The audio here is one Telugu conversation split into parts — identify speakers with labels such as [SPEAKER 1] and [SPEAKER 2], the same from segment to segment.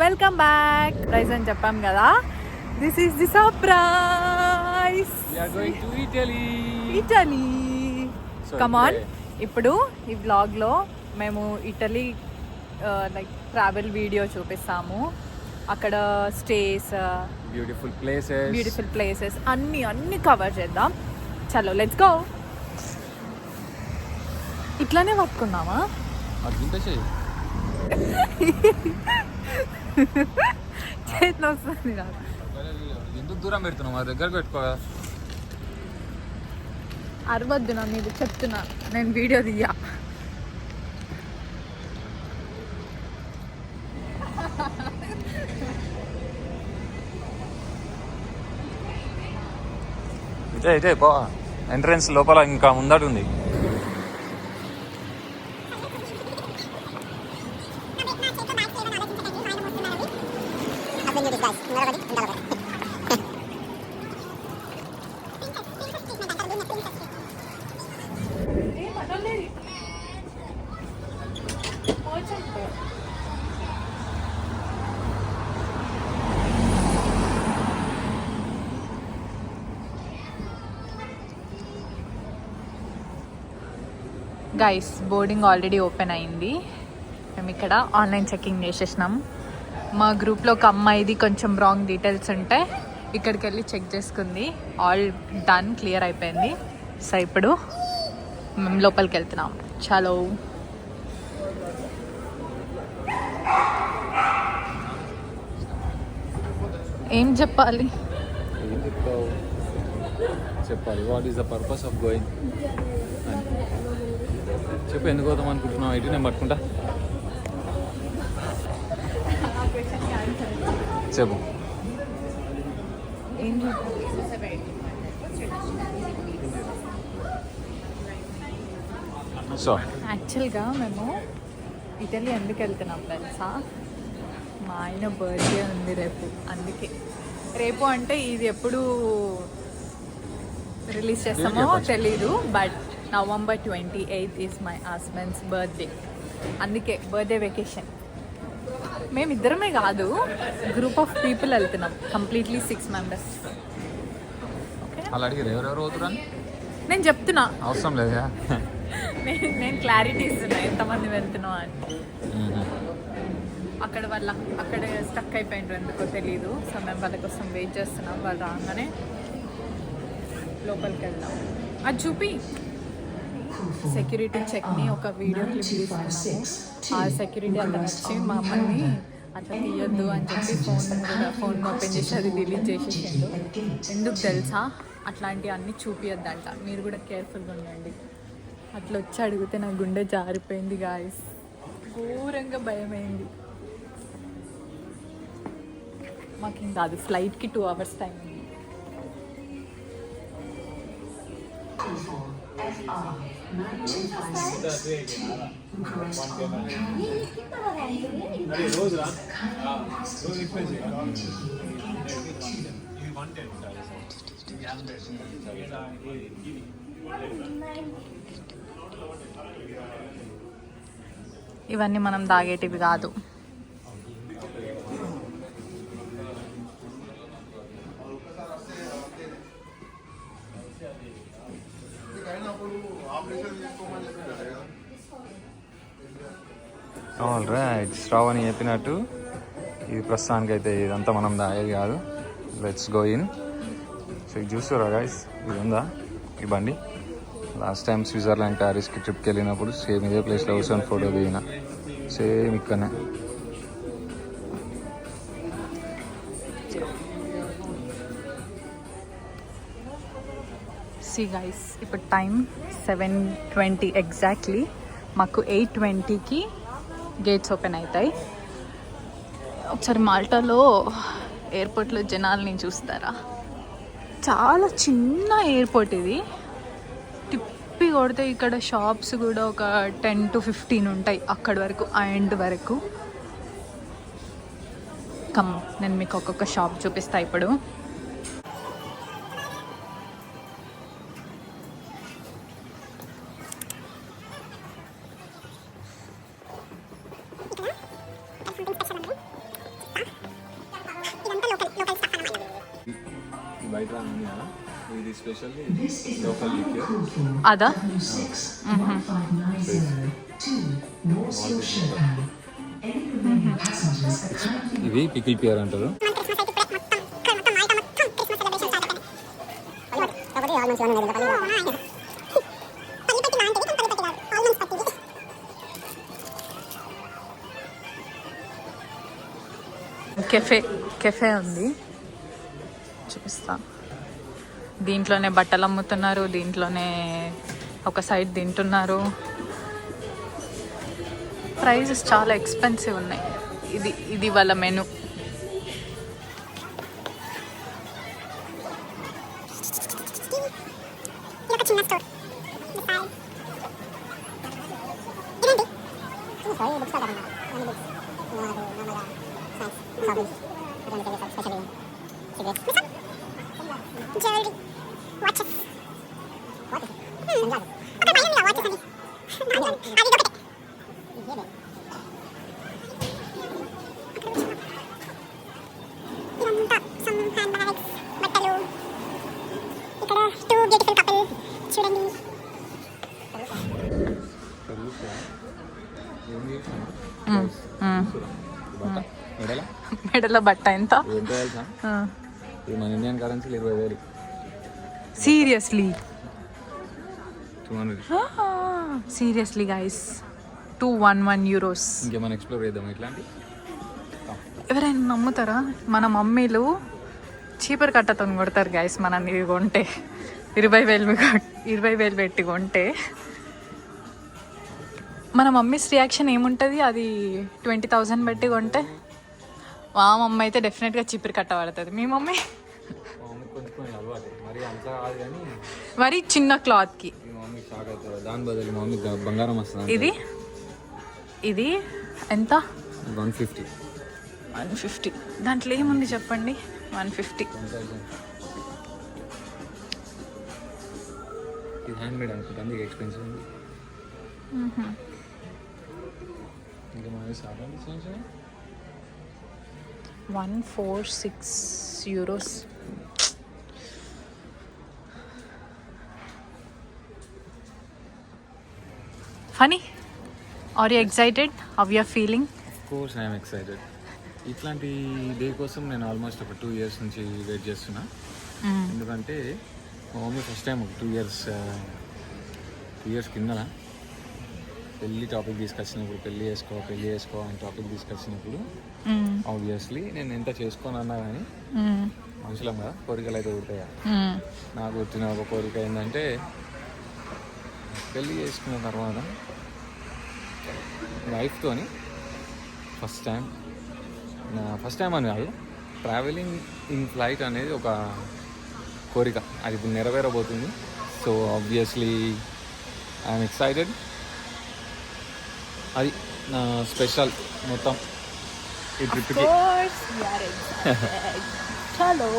[SPEAKER 1] Welcome back. ప్రైజ్ అని చెప్పాం కదా, this is the surprise.
[SPEAKER 2] We are going to
[SPEAKER 1] Italy.
[SPEAKER 2] So,
[SPEAKER 1] come on. ఇప్పుడు ఈ వ్లాగ్లో మేము ఇటలీ లైక్ ట్రావెల్ వీడియో చూపిస్తాము. అక్కడ స్టేస్, బ్యూటిఫుల్ ప్లేసెస్ అన్నీ కవర్ చేద్దాం. చలో లెట్స్ గో. ఇట్లానే పట్టుకున్నామా? చేతిలో వస్తుంది నాకు.
[SPEAKER 2] ఎందుకు దూరం పెడుతున్నావు? మా దగ్గర పెట్టుకో.
[SPEAKER 1] అరవద్దు నా మీద చెప్తున్నా, నేను వీడియో తీయా.
[SPEAKER 2] ఇదే పో. ఎంట్రన్స్ లోపల ఇంకా ముందట ఉంది.
[SPEAKER 1] గైస్, బోర్డింగ్ ఆల్రెడీ ఓపెన్ అయింది. మేము ఇక్కడ ఆన్లైన్ చెకింగ్ చేసేసినాం. మా గ్రూప్లో ఒక అమ్మాయిది కొంచెం రాంగ్ డీటెయిల్స్ ఉంటే ఇక్కడికి వెళ్ళి చెక్ చేసుకుంది. ఆల్ డన్, క్లియర్ అయిపోయింది. సో ఇప్పుడు మేము లోపలికి వెళ్తున్నాం. చలో. ఏం చెప్పాలి?
[SPEAKER 2] What is the purpose of going? చెప్పు, ఎందుకు పోతాం అనుకుంటున్నావు? ఇటు నేను పట్టుకుంటా. చెప్పు. సో
[SPEAKER 1] యాక్చువల్గా మేము ఇటలీ ఎందుకు వెళ్తున్నాం తెలుసా? మా ఆయన బర్త్డే ఉంది రేపు. అందుకే రేపు అంటే ఇది ఎప్పుడు రిలీజ్ చేస్తామో తెలీదు, but November 28th is my husband's birthday. అందుకే బర్త్డే వెకేషన్. మేమిద్దరమే కాదు, గ్రూప్ ఆఫ్ పీపుల్ వెళ్తున్నాం. Completely 6 members.
[SPEAKER 2] అలా అడిగారు ఎవరెవరు అవుతున్నారు?
[SPEAKER 1] నేను చెప్తున్నా,
[SPEAKER 2] అవసరం లేదా?
[SPEAKER 1] నేను క్లారిటీ ఇస్తున్నా ఎంతమంది వెళ్తున్నాం అని. అక్కడ స్టక్ అయిపోయినారు, ఎందుకో తెలీదు. సో మేము వాళ్ళ కోసం వెయిట్ చేస్తున్నాం. వాళ్ళు రాగానే లోపలికి వెళ్దాం. అది చూపి సెక్యూరిటీ చెక్ని ఒక వీడియో క్లిప్ తీసుకున్నాము. ఆ సెక్యూరిటీ అతను వచ్చి మా అమ్మని అట్లా తీయొద్దు అని చెప్పి ఫోన్ ఓపెన్ చేసి అది డిలీట్ చేసేసిండు. ఎందుకు తెలుసా? అట్లాంటివి అన్నీ చూపియొద్దంట. మీరు కూడా కేర్ఫుల్గా ఉండండి. అట్లా వచ్చి అడిగితే నా గుండె జారిపోయింది గాయస్. ఘోరంగా భయమైంది. మాకేం కాదు, ఫ్లైట్కి 2 hours టైం ఉంది. ఇవన్నీ మనం తాగేటివి కాదు.
[SPEAKER 2] రైట్, శ్రావణి చెప్పినట్టు ఇది ప్రస్తుతానికి అయితే ఇదంతా మనం తాగేది కాదు. Let's go in. సో ఇది చూస్తారా గైస్, ఇది ఉందా ఈ బండి? లాస్ట్ టైం స్విట్జర్లాండ్, ప్యారిస్కి ట్రిప్కి వెళ్ళినప్పుడు సేమ్ ఇదే ప్లేస్లో కూర్చొని ఫోటో దిగిన. సేమ్ ఇక్కడనే.
[SPEAKER 1] సి గైస్, ఇప్పుడు టైం 7:20 ఎగ్జాక్ట్లీ. మాకు 8:20కి గేట్స్ ఓపెన్ అవుతాయి. ఒకసారి మాల్టాలో ఎయిర్పోర్ట్లో జనాల్ని చూస్తారా? చాలా చిన్న ఎయిర్పోర్ట్ ఇది. తిప్పి కొడితే ఇక్కడ షాప్స్ కూడా ఒక 10 to 15 ఉంటాయి అక్కడి వరకు, ఆ ఎండ్ వరకు. కమ్, నేను మీకు ఒక్కొక్క షాప్ చూపిస్తా ఇప్పుడు.
[SPEAKER 2] బయట ఉంది కదా, ఇది స్పెషల్లీ లోకల్ లిక్యూర్.
[SPEAKER 1] అదా?
[SPEAKER 2] ఇది పికిల్ పియర్ అంటారు.
[SPEAKER 1] కెఫే ఉంది, చూపిస్తాను. దీంట్లోనే బట్టలు అమ్ముతున్నారు, దీంట్లోనే ఒక సైడ్ తింటున్నారు. ప్రైజెస్ చాలా ఎక్స్పెన్సివ్ ఉన్నాయి. ఇది వాళ్ళ మెను. మెడల బట్ట ఎంత?
[SPEAKER 2] ఇది మన Indian currency 20,000.
[SPEAKER 1] Seriously
[SPEAKER 2] 200.
[SPEAKER 1] Seriously guys, 211 euros.
[SPEAKER 2] ఇంకేమైనా ఎక్స్ప్లోర్ చేద్దాం ఇట్లాంటి.
[SPEAKER 1] ఎవరైనా నమ్ముతారా? మన మమ్మీలు చీపర్ కట్టతో కొడతారు గైస్ మనం ఇవి కొంటే. 20,000 పెట్టి కొంటే మన మమ్మీస్ రియాక్షన్ ఏముంటుంది? అది 20,000 పెట్టి కొంటే మా మమ్మీ అయితే డెఫినెట్గా చీపురు కట్ట పడుతుంది. మీ మమ్మీ మరి చిన్న క్లాత్కి
[SPEAKER 2] బంగారం వస్తుంది.
[SPEAKER 1] ఇది ఎంత?
[SPEAKER 2] 150.
[SPEAKER 1] దాంట్లో ఏముంది చెప్పండి? 150.
[SPEAKER 2] ఇది హ్యాండ్మేడ్ అనుకుంటుంది, ఎక్స్పెన్సివ్ ఉంది. ఇంకా మన సాధారణ
[SPEAKER 1] 146 euros. Funny? Are you excited? How you are feeling?
[SPEAKER 2] Of course I am excited. ఇట్లాంటి డే కోసం నేను ఆల్మోస్ట్ ఒక 2 years నుంచి వెయిట్ చేస్తున్నా. ఎందుకంటే మా మమ్మీ ఫస్ట్ టైం ఒక 2 years కింద పెళ్ళి టాపిక్ తీసుకొచ్చినప్పుడు, పెళ్ళి చేసుకో అని టాపిక్ తీసుకొచ్చినప్పుడు ఆబ్వియస్లీ నేను ఎంత చేసుకోనన్నా కానీ మనుషులం కదా, కోరికలు అయితే పుడతాయి. నాకు వచ్చిన ఒక కోరిక ఏంటంటే పెళ్ళి చేసుకున్న తర్వాత వైఫ్తోని ఫస్ట్ టైం అని కాదు, ట్రావెలింగ్ ఇన్ ఫ్లైట్ అనేది ఒక కోరిక. అది ఇప్పుడు నెరవేరబోతుంది. So obviously I'm excited. అది నా స్పెషల్ మొత్తం ఈ ట్రిప్కి.
[SPEAKER 1] చలో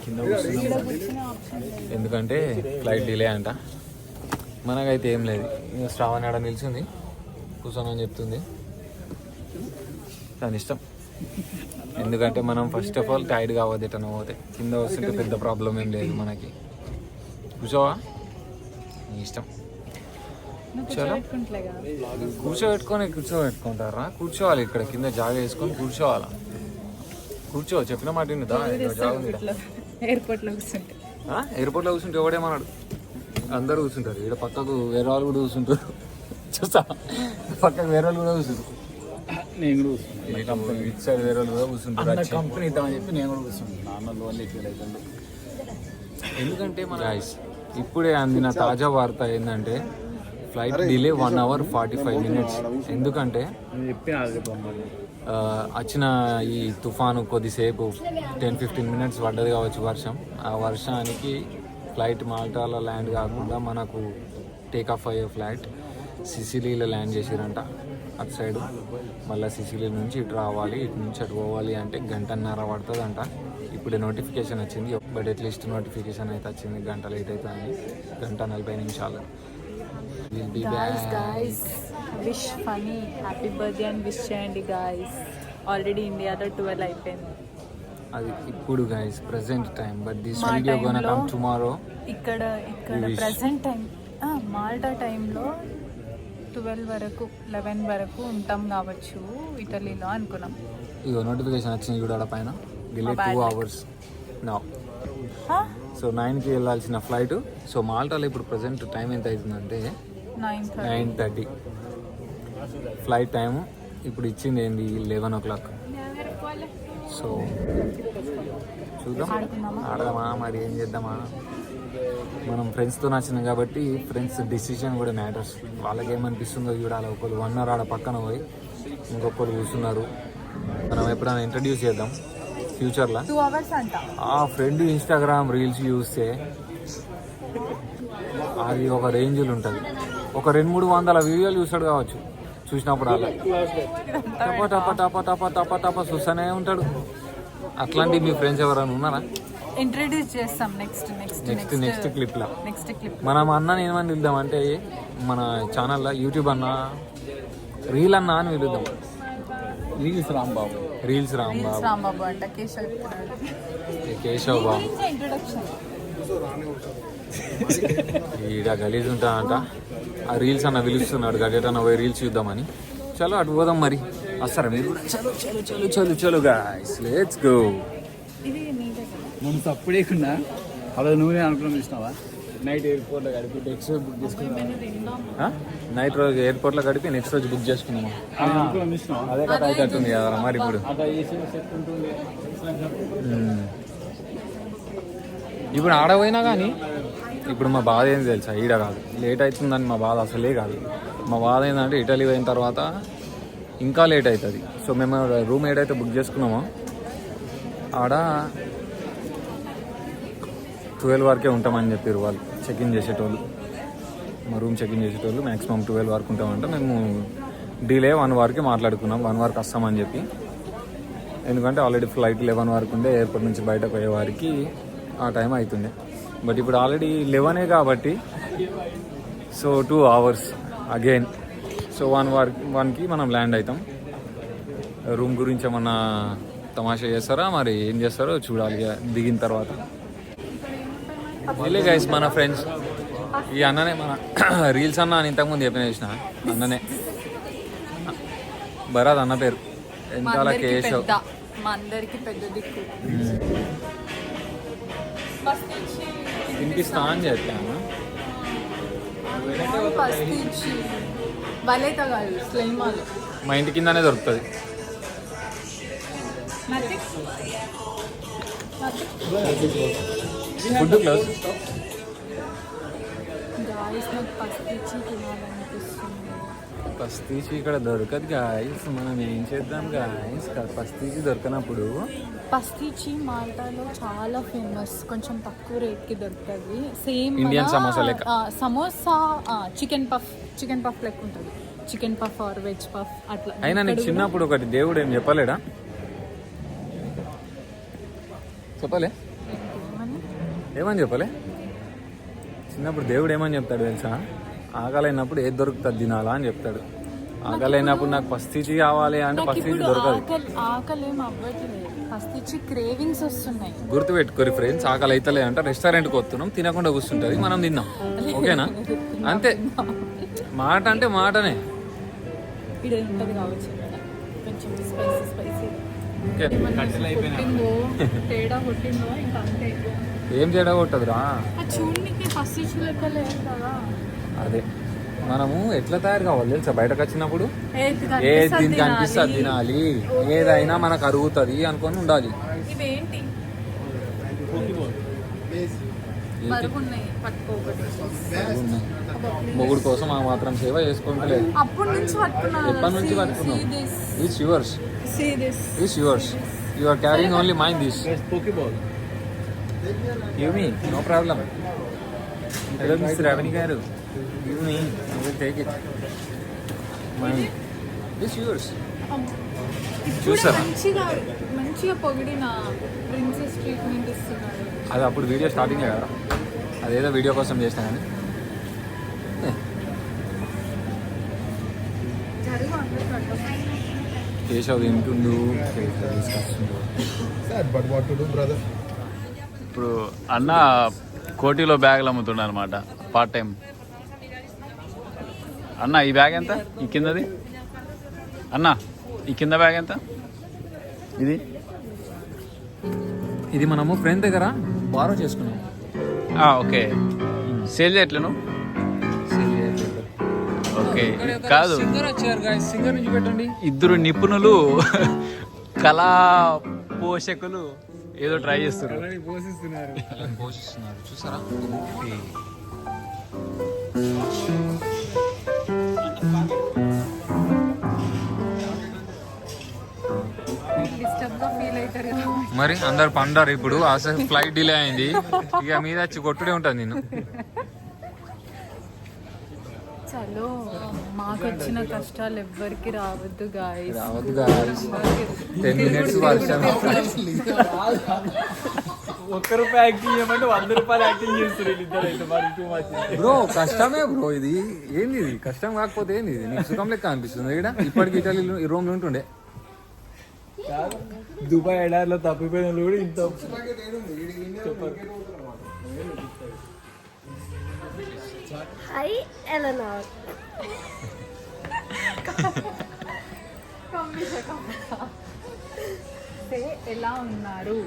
[SPEAKER 2] కింద ఎందుకంటే ఫ్లైట్ డిలే అంట. మనకైతే ఏం లేదు, ఇంకా శ్రావణి ఆడ నిల్చుంది, కూర్చోనని చెప్తుంది. దాని ఇష్టం. ఎందుకంటే మనం ఫస్ట్ ఆఫ్ ఆల్ టైర్డ్ కావద్దు. ఎటన్నా పోతే కింద వస్తుంటే పెద్ద ప్రాబ్లం ఏం లేదు మనకి. కూర్చోవా? నీ ఇష్టం. చలో కూర్చోబెట్టుకుంటారా? కూర్చోవాలి, ఇక్కడ కింద జాగా వేసుకొని కూర్చోవాలా. కూర్చో, చెప్పిన మాట
[SPEAKER 1] ఎయిర్పోర్ట్లో
[SPEAKER 2] కూర్చుంటే ఎవడేమన్నాడు? అందరూ కూర్చుంటారు. ఇక్కడ పక్కకు వేరే వాళ్ళు కూడా కూర్చుంటారు. చూస్తా, పక్కకు వేరే వాళ్ళు కూడా కూర్చుంటారు. నేను కూడా కూర్చుంటాను. ఇటు సైడ్ వేరే వాళ్ళు కూడా కూర్చుంటారు. కంపెనీ ఇద్దామని చెప్పి నేను కూడా కూర్చుంటాను. ఎందుకంటే మన ఇప్పుడే అందిన తాజా వార్త ఏంటంటే ఫ్లైట్ డిలే 1 hour 45 minutes. ఎందుకంటే వచ్చిన ఈ తుఫాను కొద్దిసేపు 10-15 minutes పడ్డది కావచ్చు వర్షం. ఆ వర్షానికి ఫ్లైట్ మాల్టాలో ల్యాండ్ కాకుండా మనకు టేక్ ఆఫ్ అయ్యే ఫ్లైట్ సిసిలీలో ల్యాండ్ చేసిరంట అటు సైడ్. మళ్ళీ సిసిలీ నుంచి ఇటు రావాలి, ఇటు నుంచి అటు పోవాలి అంటే 1.5 గంట పడుతుందంట. ఇప్పుడే నోటిఫికేషన్ వచ్చింది, బట్ అట్లీస్ట్ నోటిఫికేషన్ అయితే వచ్చింది. గంట లేట్ అవుతుంది, 1:40 నిమిషాలు. Will be
[SPEAKER 1] guys wish Phani happy birthday అని విష్ చేయండి గాయస్. ఆల్రెడీ ఇండియాలో 12 అయిపోయింది.
[SPEAKER 2] అది ఇప్పుడు guys present time, but this
[SPEAKER 1] మా
[SPEAKER 2] వీడియో గోనా
[SPEAKER 1] టైంలో
[SPEAKER 2] కమ్ టుమారో.
[SPEAKER 1] ఇక్కడ ప్రెసెంట్ టైం మాల్టా టైంలో 12 వరకు 11 వరకు ఉంటాం కావచ్చు ఇటలీలో అనుకున్నాం.
[SPEAKER 2] ఇగో నోటిఫికేషన్ వచ్చింది చూడాల పైన, డిలే 2 hours నా. సో 9కి వెళ్ళాల్సిన ఫ్లైట్. సో మాల్టాలో ఇప్పుడు ప్రజెంట్ టైం ఎంత అవుతుందంటే 9:30 ఫ్లైట్ టైము. ఇప్పుడు ఇచ్చింది ఏంది 11 o'clock. సో చూద్దాం, ఆడదామా మరి ఏం చేద్దామా. మనం ఫ్రెండ్స్తో నచ్చినాం కాబట్టి ఫ్రెండ్స్ డిసిషన్ కూడా మ్యాటర్స్. వాళ్ళకి ఏమనిపిస్తుందో చూడాలి. ఒకరు 1 hour ఆడ పక్కన పోయి ఇంకొకరు కూర్చున్నారు. మనం ఎప్పుడైనా ఇంట్రడ్యూస్ చేద్దాం ఫ్యూచర్లో.
[SPEAKER 1] 2 hours అంట.
[SPEAKER 2] ఆ ఫ్రెండ్ ఇన్స్టాగ్రామ్ రీల్స్ చూస్తే అది ఒక రేంజ్లో ఉంటుంది. ఒక 200-300 వీడియోలు చూస్తాడు కావచ్చు. చూసినప్పుడు అలా టప టప టప టప టప టప చూస్తూనే ఉంటాడు. అట్లాంటి మీ ఫ్రెండ్స్ ఎవరైనా ఉన్నారా?
[SPEAKER 1] ఇంట్రడ్యూస్ చేస్తాం నెక్స్ట్
[SPEAKER 2] క్లిప్లో.
[SPEAKER 1] నెక్స్ట్ క్లిప్
[SPEAKER 2] మనం అన్న ఏమని పిలుద్దామంటే మన ఛానల్లో యూట్యూబ్ అన్న రీల్ అన్న అని పిలుద్దాం. రీల్స్ రాంబాబు
[SPEAKER 1] అంట.
[SPEAKER 2] కేశవ్ బాబు
[SPEAKER 1] ఇంట్రొడక్షన్
[SPEAKER 2] ఈడ గలీజ్ ఉంటాడంట. ఆ రీల్స్ అన్న పిలుస్తున్నాడు, గడేటన్న పోయి రీల్స్ చూద్దామని. చలో అటు పోదాం మరి. వస్తారా మీరు కూడా? చలో చలో చలో చలో చలో గాయ్స్, లెట్స్ గో.
[SPEAKER 1] ఇది నీదే కదా.
[SPEAKER 3] మనం తప్పుడేకుండా అలా నువ్వే అనుకున్నాం చూసినావా? నైట్ ఎయిర్పోర్ట్లో గడిపి నెక్స్ట్ రోజు బుక్ చేసుకున్నావా?
[SPEAKER 2] నైట్ రోజు ఎయిర్పోర్ట్లో గడిపి నెక్స్ట్ రోజు బుక్ చేసుకున్నాము.
[SPEAKER 3] అనుకున్నాం చూసినావా?
[SPEAKER 2] అదే కథ అవుతుంది కదా మరి. ఇప్పుడు
[SPEAKER 3] అట్లా ఏసీ సెట్ ఉంటుంది.
[SPEAKER 2] ఇప్పుడు ఆడ పోయినా కానీ ఇప్పుడు మా బాధ ఏంది తెలుసా? ఈడ కాదు, లేట్ అవుతుందని మా బాధ అసలే కాదు. మా బాధ ఏంటంటే ఇటలీ పోయిన తర్వాత ఇంకా లేట్ అవుతుంది. సో మేము రూమ్ ఏడైతే బుక్ చేసుకున్నామో ఆడ 12 వరకే ఉంటామని చెప్పారు వాళ్ళు చెక్ఇన్ చేసేటోళ్ళు. మా రూమ్ చెక్ఇన్ చేసేటోళ్ళు మ్యాక్సిమం 12 వరకు ఉంటామంటే మేము డిలే 1 వరకు మాట్లాడుకున్నాం. 1 వరకు వస్తామని చెప్పి. ఎందుకంటే ఆల్రెడీ ఫ్లైట్ 11 వరకు ఉండే, ఎయిర్పోర్ట్ నుంచి బయటకు పోయే వారికి ఆ టైం అవుతుండే. బట్ ఇప్పుడు ఆల్రెడీ 11 కాబట్టి సో 2 hours అగైన్. సో 1కి మనం ల్యాండ్ అవుతాం. రూమ్ గురించి ఏమన్నా తమాషా చేస్తారా మరి ఏం చేస్తారో చూడాలి దిగిన తర్వాత. వెళ్ళే గైస్ మన ఫ్రెండ్స్. ఈ అన్ననే మన రీల్స్ అన్న అని ఇంతకుముందు చెప్పిన చేసిన అన్ననే. భరత్ అన్న పేరు. వెనకాల కేశవ్.
[SPEAKER 1] మా అందరికి పెద్ద దిక్కు.
[SPEAKER 2] ఇంటికి స్నానం చేస్తాను.
[SPEAKER 1] బలేత కాదు స్లైమాలు.
[SPEAKER 2] మా ఇంటి కిందనే దొరుకుతుంది. Food close. పస్తీచి ఇక్కడ దొరకదు గాయస్. మనం ఏం చేద్దాం గాయస్? పస్తీచి దొరకనప్పుడు
[SPEAKER 1] పస్తీచి మాల్టాలో చాలా ఫేమస్. కొంచెం తక్కువ రేట్కి దొరుకుతుంది. సేమ్
[SPEAKER 2] ఇండియన్ సమోసా లెక్క.
[SPEAKER 1] సమోసా చికెన్ పఫ్ లెక్క ఉంటుంది. Chicken puff or veg puff అట్లా.
[SPEAKER 2] అయినా నీకు చిన్నప్పుడు ఒకటి దేవుడు ఏం చెప్పలేడా? చెప్పలే? ఏమని చెప్పలే? చిన్నప్పుడు దేవుడు ఏమని చెప్తాడు తెలుసా? ఆకలైనప్పుడు ఏది దొరుకుతుంది తినాలా అని చెప్తాడు. ఆకలైనప్పుడు నాకు పస్తీచి కావాలి అంటే పస్తీచి దొరకదు.
[SPEAKER 1] ఆకలి ఏం అవ్వట్లేదు, పస్తీచి క్రేవింగ్స్ వస్తున్నాయి.
[SPEAKER 2] గుర్తుపెట్టుకోరు ఫ్రెండ్స్, ఆకలి అవుతలే అంటే రెస్టారెంట్కి వస్తున్నాం, తినకుండా కూర్చుంటుంది, మనం తిన్నాం. ఓకేనా? అంతే. మాట అంటే మాటనే.
[SPEAKER 1] ఇది ఉంటుంది కావచ్చు కొంచెం స్పైసీ.
[SPEAKER 2] ఓకే.
[SPEAKER 1] తేడా కొట్టిందో ఇంకా అంతే.
[SPEAKER 2] ఏం తేడా కొట్టదురా?
[SPEAKER 1] చూడనికి పస్తీచి లెక్క లేదు కదా.
[SPEAKER 2] అదే మనము ఎట్లా తయారు కావాలి తెలుసా? బయటకు వచ్చినప్పుడు ఏది దీనికి అనిపిస్తే అది తినాలి, ఏదైనా మనకు అరుగుతుంది అనుకొని ఉండాలి.
[SPEAKER 1] ఇవేంటి
[SPEAKER 2] మొగుడు కోసం ఆ మాత్రం సేవ చేసుకుంటలేదు. ఎప్పటి నుంచి పట్టుకున్నాం? It's yours. You are carrying only mind this. Give me no problem. Hello mister Ravani garu, give me, I will take it. My this yours. చూసారా
[SPEAKER 1] మంచిగా పొగిడిన ప్రిన్సెస్ ట్రీట్మెంట్ ఇస్తున్నాడు.
[SPEAKER 2] అది అప్పుడు వీడియో స్టార్టింగే కదా, అదేదో వీడియో కోసం చేసినా కానీ. కేశవ్ తింటుండు, తీసుకొస్తుండు.
[SPEAKER 3] ఇప్పుడు అన్న కోటిలో బ్యాగులు అమ్ముతుండ అనమాట పార్ట్ టైం. అన్న ఈ బ్యాగ్ ఎంత? ఈ కిందది అన్న, ఈ కింద బ్యాగ్ ఎంత?
[SPEAKER 2] ఇది మనము ఫ్రెండ్ దగ్గర బారో చేసుకున్నాం.
[SPEAKER 3] ఓకే, సేల్ చేయట్లేను. ఓకే కాదు,
[SPEAKER 2] సింగర్ వచ్చారు గాయ్స్, సింగర్ నుంచి పెట్టండి.
[SPEAKER 3] ఇద్దరు నిపుణులు కళా పోషకులు ఏదో ట్రై చేస్తారు.
[SPEAKER 2] పోషిస్తున్నారు చూసారా.
[SPEAKER 1] డిస్టర్బ్గా ఫీల్ అవుతారు కదా.
[SPEAKER 2] మరి అందరు పండారు ఇప్పుడు. అసలు ఫ్లైట్ డిలే అయింది, ఇక మీద వచ్చి కొట్టుడే ఉంటుంది నేను.
[SPEAKER 1] చలో, మాకు వచ్చిన కష్టాలు ఎవ్వరికి రావద్దు గాయస్.
[SPEAKER 2] 10 minutes వర్షం.
[SPEAKER 3] ₹1 యాక్టింగ్ చేయమంటే ₹100 యాక్టింగ్ చేస్తారు.
[SPEAKER 2] బ్రో కష్టమే బ్రో, ఇది ఏంది? ఇది కష్టం కాకపోతే ఏంది? ఇది నీకు సుఖం లెక్క అనిపిస్తుంది ఇక్కడ. ఇప్పటికి ఇటలీలో ఈ రూమ్లో ఉంటుండే.
[SPEAKER 3] దుబాయ్ ఎడార్లో తప్పిపోయిన కూడా ఇంత.
[SPEAKER 4] హాయ్ ఎలనార్.
[SPEAKER 1] ఎలా ఉన్నారు?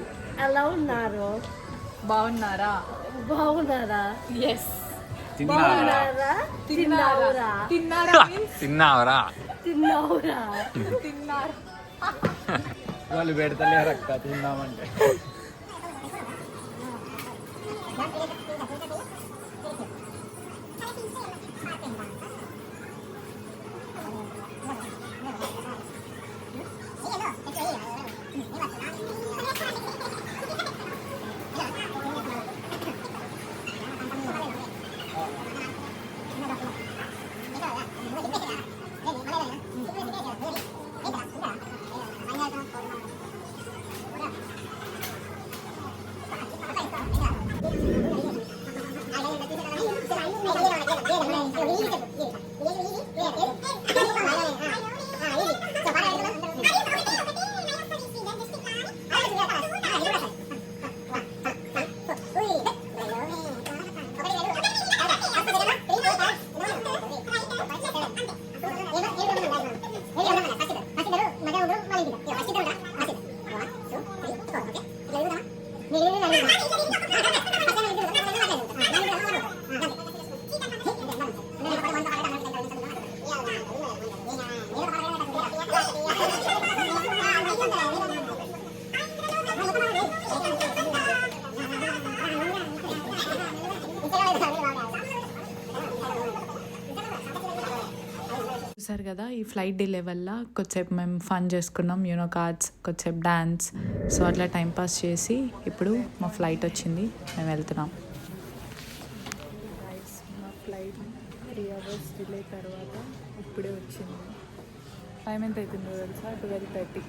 [SPEAKER 4] ఎలా ఉన్నారు?
[SPEAKER 1] బాగున్నారా?
[SPEAKER 4] బాగున్నారా?
[SPEAKER 1] ఎస్.
[SPEAKER 4] బాగున్నారా? తిన్నావురా?
[SPEAKER 1] తిన్నారా?
[SPEAKER 2] తిన్నావరా?
[SPEAKER 4] తిన్నావురా?
[SPEAKER 1] తిన్నారు.
[SPEAKER 3] వాళ్ళు పెడతలేరు అక్క తిందామంటే.
[SPEAKER 1] చూసారు కదా, ఈ ఫ్లైట్ డిలే వల్ల కొద్దిసేపు మేము ఫన్ చేసుకున్నాం, యూనో కార్డ్స్, కొద్దిసేపు డాన్స్. సో అట్లా టైంపాస్ చేసి ఇప్పుడు మా ఫ్లైట్ వచ్చింది, మేము వెళ్తున్నాం. మా ఫ్లైట్ 3 hours డిలే తర్వాత ఇప్పుడే వచ్చింది. టైం ఎంత అవుతుందో తెలుసా? 12:30.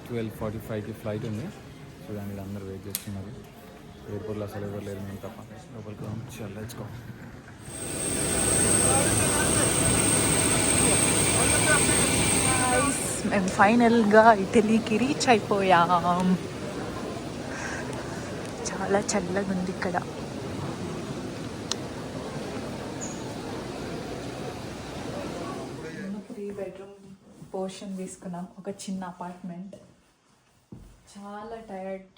[SPEAKER 2] 12:45కి ఫ్లైట్ ఉంది. చూడండి అందరూ వెయిట్ చేస్తున్నారు. ఎయిర్పోర్ట్లో అసలు ఎవరు లేరు, మేము తప్ప. లోపలికి చల్ లెట్స్ గో.
[SPEAKER 1] మేము ఫైనల్గా ఇటలీకి రీచ్ అయిపోయాం. చాలా చల్లగా ఉంది ఇక్కడ. 3 bedroom పోర్షన్ తీసుకున్నాం, ఒక చిన్న అపార్ట్మెంట్.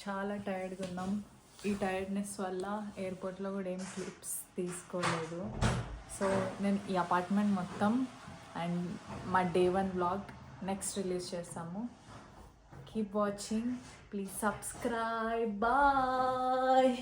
[SPEAKER 1] చాలా టైర్డ్గా ఉన్నాం. ఈ టైర్డ్నెస్ వల్ల ఎయిర్పోర్ట్లో కూడా ఏం క్లిప్స్ తీసుకోలేదు. సో నేను ఈ అపార్ట్మెంట్ మొత్తం అండ్ మా Day 1 వ్లాగ్ నెక్స్ట్ రిలీజ్ చేస్తాము. Keep watching, please subscribe. Bye.